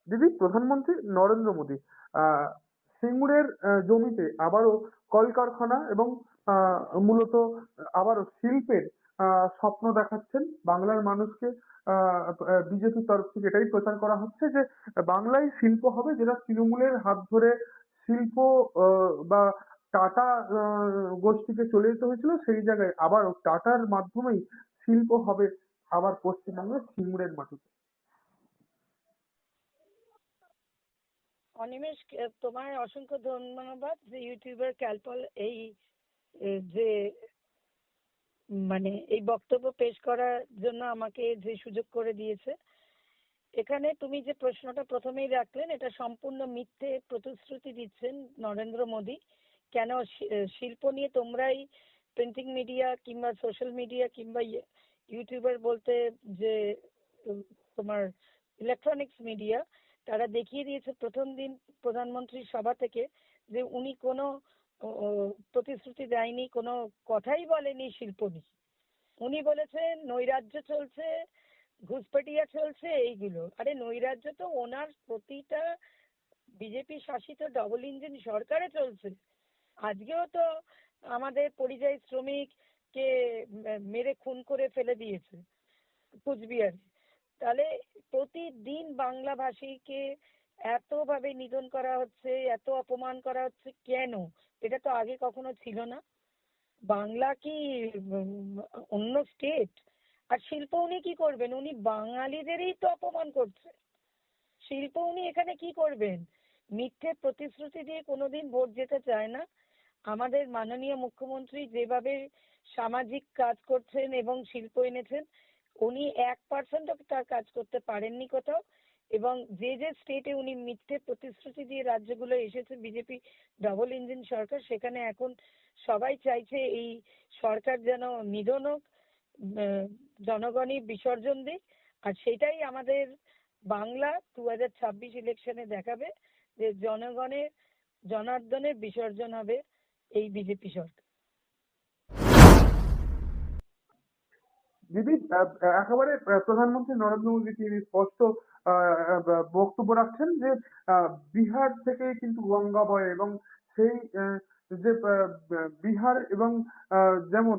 দিদি, প্রধানমন্ত্রী নরেন্দ্র মোদী আহ সিঙ্গুরের জমিতে আবারও কলকারখানা এবং মূলত আবারও শিল্পের স্বপ্ন দেখাচ্ছেন বাংলার মানুষকে। বিজেপির তরফ থেকে এটাই প্রচার করা হচ্ছে যে বাংলায় শিল্প হবে, যেটা তৃণমূলের হাত ধরে শিল্প বা টাটা গোষ্ঠীকে চলে যেতে হয়েছিল, সেই জায়গায় আবারও টাটার মাধ্যমেই শিল্প হবে আবার পশ্চিমবঙ্গের সিঙ্গুরের মাটিতে। অনিমেষ, তোমায় অসংখ্য ধন্যবাদ যে ইউটিউবার ক্যালপল এই যে মানে এই বক্তব্য পেশ করার জন্য আমাকে যে সুযোগ করে দিয়েছে। এখানে তুমি যে প্রশ্নটা প্রথমেই রাখলেন, এটা সম্পূর্ণ মিথ্যে প্রতিশ্রুতি দিচ্ছেন নরেন্দ্র মোদী। কেন শিল্প নিয়ে তোমরাই প্রিন্টিং মিডিয়া কিংবা সোশ্যাল মিডিয়া কিংবা ইউটিউবার বলতে যে তোমার ইলেকট্রনিক্স মিডিয়া, তারা দেখিয়ে দিয়েছে প্রথম দিন প্রধানমন্ত্রীর সভা থেকে যে উনি কোনো প্রতিশ্রুতি দেয়নি, কোনো কথাই বলেনি শিল্প নিয়ে। উনি বলেছেন নৈরাজ্য চলছে, ঘুষপেটিয়া চলছে, এইগুলো। আরে নৈরাজ্য তো ওনার প্রতিটা বিজেপি শাসিত ডবল ইঞ্জিন সরকারে চলছে। আজকেও তো আমাদের পরিযায়ী শ্রমিককে মেরে খুন করে ফেলে দিয়েছে কুচবিহারে। তাহলে প্রতিদিন বাংলা ভাষীকে এতভাবে নিধন করা হচ্ছে, এত অপমান করা হচ্ছে কেন? এটা তো আগে কখনো ছিল না। বাংলা কি অন্য স্টেট? আর শিল্প উনি কি করবেন? উনি বাঙালিদেরই তো অপমান করছে। শিল্প উনি এখানে কি করবেন? মিথ্যে প্রতিশ্রুতি দিয়ে কোনোদিন ভোট যেতে চায় না। আমাদের মাননীয় মুখ্যমন্ত্রী যেভাবে সামাজিক কাজ করছেন এবং শিল্প এনেছেন, উনি 1% তার কাজ করতে পারেননি কোথাও। এবং যে যে স্টেটে উনি মিথ্যে প্রতিশ্রুতি দিয়ে রাজ্যগুলো এসেছে বিজেপি ডবল ইঞ্জিন সরকার, সেখানে এখন সবাই চাইছে এই সরকার যেন নিধন হোক, জনগণই বিসর্জন দিক। আর সেটাই আমাদের বাংলা 2026 ইলেকশনে দেখাবে যে জনগণের জনার্দনের বিসর্জন হবে এই বিজেপি সরকার। দিদি, একেবারে প্রধানমন্ত্রী নরেন্দ্র মোদী তিনি স্পষ্ট বক্তব্য রাখছেন যে বিহার থেকে কিন্তু গঙ্গা বয়, এবং সেই যে বিহার এবং যেমন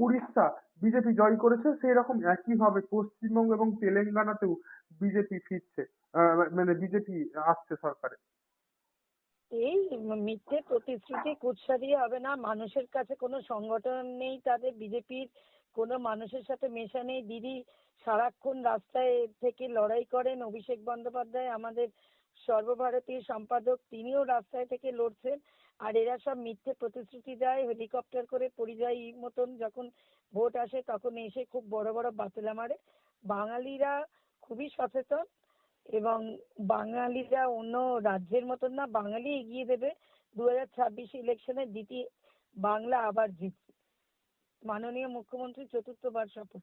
উড়িষ্যা বিজেপি জয় করেছে, সেই রকম একইভাবে পশ্চিমবঙ্গ এবং তেলেঙ্গানাতেও বিজেপি ফিরছে, মানে বিজেপি আসছে সরকারে। এই মিথ্যে প্রতিশ্রুতি কুৎসা দিয়ে হবে না। মানুষের কাছে কোনো সংগঠন নেই, তাদের বিজেপির কোনো মানুষের সাথে মেশা নেই। দিদি সারাক্ষণ রাস্তায় থেকে লড়াই করেন। অভিষেক বন্দ্যোপাধ্যায় আমাদের সর্বভারতীয় সম্পাদক, তিনিও রাস্তায় থেকে লড়ছেন। আর এরা সব মিথ্যে প্রতিশ্রুতি দেয়, হেলিকপ্টার করে পরিযায়ী মতন যখন ভোট আসে তখন এসে খুব বড় বড় বাতলা মারে। বাঙালিরা খুবই সচেতন এবং বাঙালিরা অন্য রাজ্যের মতন না, বাঙালি এগিয়ে দেবে। 2026 ইলেকশনে বাংলা আবার জিতবে। মাননীয় মুখ্যমন্ত্রী চতুর্থবার শপথ।